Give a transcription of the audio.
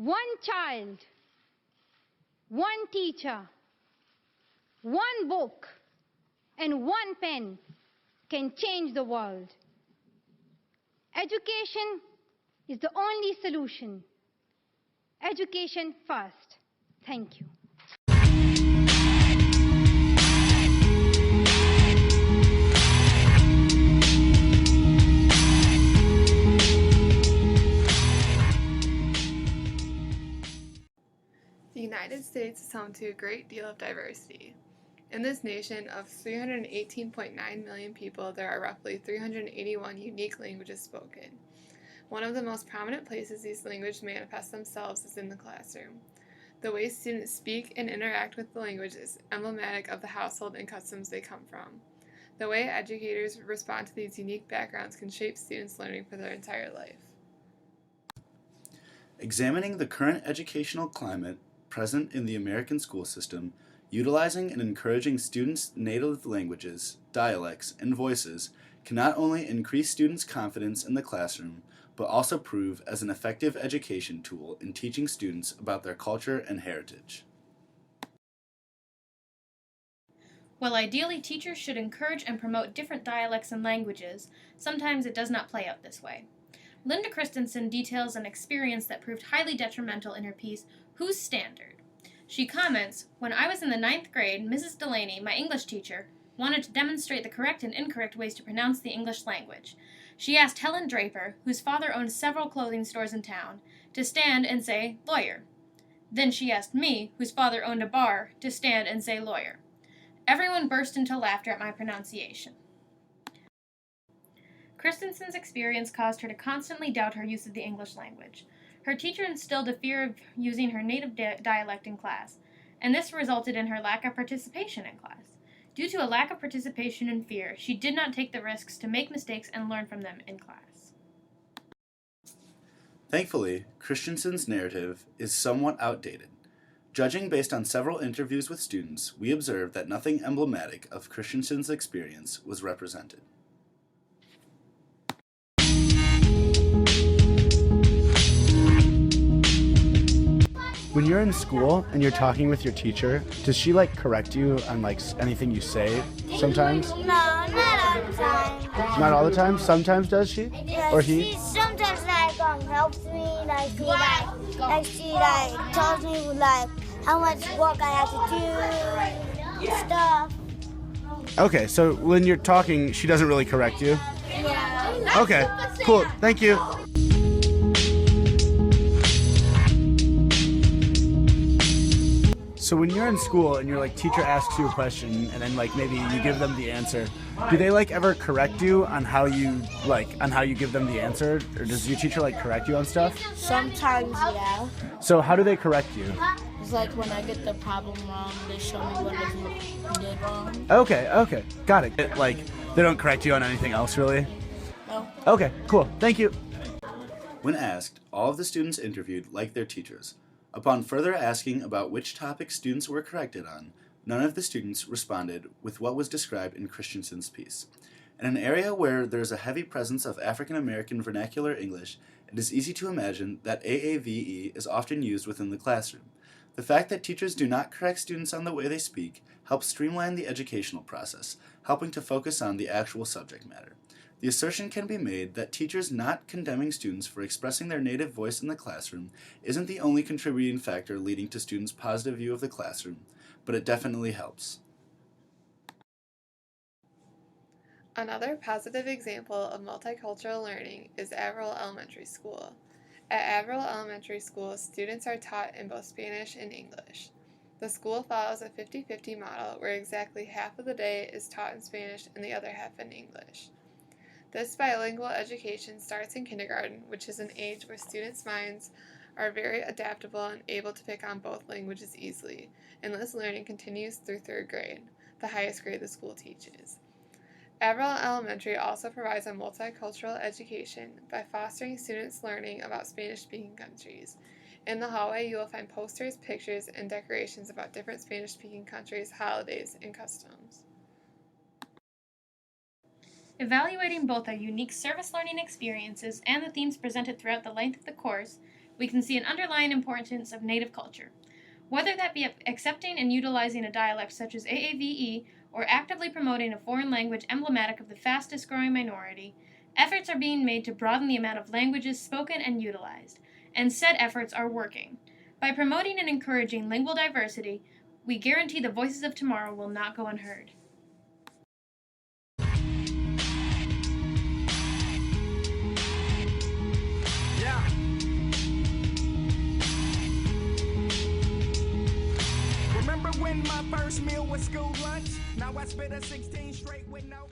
One child, one teacher, one book, and one pen can change the world. Education is the only solution. Education first. Thank you. The United States is home to a great deal of diversity. In this nation of 318.9 million people, there are roughly 381 unique languages spoken. One of the most prominent places these languages manifest themselves is in the classroom. The way students speak and interact with the language is emblematic of the household and customs they come from. The way educators respond to these unique backgrounds can shape students' learning for their entire life. Examining the current educational climate present in the American school system, utilizing and encouraging students' native languages, dialects, and voices can not only increase students' confidence in the classroom, but also prove as an effective education tool in teaching students about their culture and heritage. While ideally teachers should encourage and promote different dialects and languages, sometimes it does not play out this way. Linda Christensen details an experience that proved highly detrimental in her piece, Who's Standard? She comments, "When I was in the 9th grade, Mrs. Delaney, my English teacher, wanted to demonstrate the correct and incorrect ways to pronounce the English language. She asked Helen Draper, whose father owned several clothing stores in town, to stand and say lawyer. Then she asked me, whose father owned a bar, to stand and say lawyer. Everyone burst into laughter at my pronunciation." Christensen's experience caused her to constantly doubt her use of the English language. Her teacher instilled a fear of using her native dialect in class, and this resulted in her lack of participation in class. Due to a lack of participation and fear, she did not take the risks to make mistakes and learn from them in class. Thankfully, Christensen's narrative is somewhat outdated. Judging based on several interviews with students, we observed that nothing emblematic of Christensen's experience was represented. When you're in school and you're talking with your teacher, does she correct you on anything you say sometimes? No, not all the time. Not all the time? Sometimes does she? Yeah, Or he? She sometimes helps me, she tells me how much work I have to do, stuff. Okay, so when you're talking, she doesn't really correct you? Yeah. Okay, cool. Thank you. So when you're in school and your teacher asks you a question and then maybe you give them the answer, do they ever correct you on how you give them the answer, or does your teacher correct you on stuff? Sometimes, yeah. So how do they correct you? It's when I get the problem wrong, they show me what I did wrong. Okay, got it. They don't correct you on anything else, really? No. Okay, cool. Thank you. When asked, all of the students interviewed liked their teachers. Upon further asking about which topics students were corrected on, none of the students responded with what was described in Christensen's piece. In an area where there is a heavy presence of African American vernacular English, it is easy to imagine that AAVE is often used within the classroom. The fact that teachers do not correct students on the way they speak helps streamline the educational process, helping to focus on the actual subject matter. The assertion can be made that teachers not condemning students for expressing their native voice in the classroom isn't the only contributing factor leading to students' positive view of the classroom, but it definitely helps. Another positive example of multicultural learning is Averill Elementary School. At Averill Elementary School, students are taught in both Spanish and English. The school follows a 50-50 model where exactly half of the day is taught in Spanish and the other half in English. This bilingual education starts in kindergarten, which is an age where students' minds are very adaptable and able to pick on both languages easily, and this learning continues through 3rd grade, the highest grade the school teaches. Averill Elementary also provides a multicultural education by fostering students' learning about Spanish-speaking countries. In the hallway, you will find posters, pictures, and decorations about different Spanish-speaking countries, holidays, and customs. Evaluating both our unique service learning experiences and the themes presented throughout the length of the course, we can see an underlying importance of native culture. Whether that be accepting and utilizing a dialect such as AAVE or actively promoting a foreign language emblematic of the fastest growing minority, efforts are being made to broaden the amount of languages spoken and utilized, and said efforts are working. By promoting and encouraging lingual diversity, we guarantee the voices of tomorrow will not go unheard. Yeah. Remember when my first meal was school lunch? Now I spit a 16 straight with no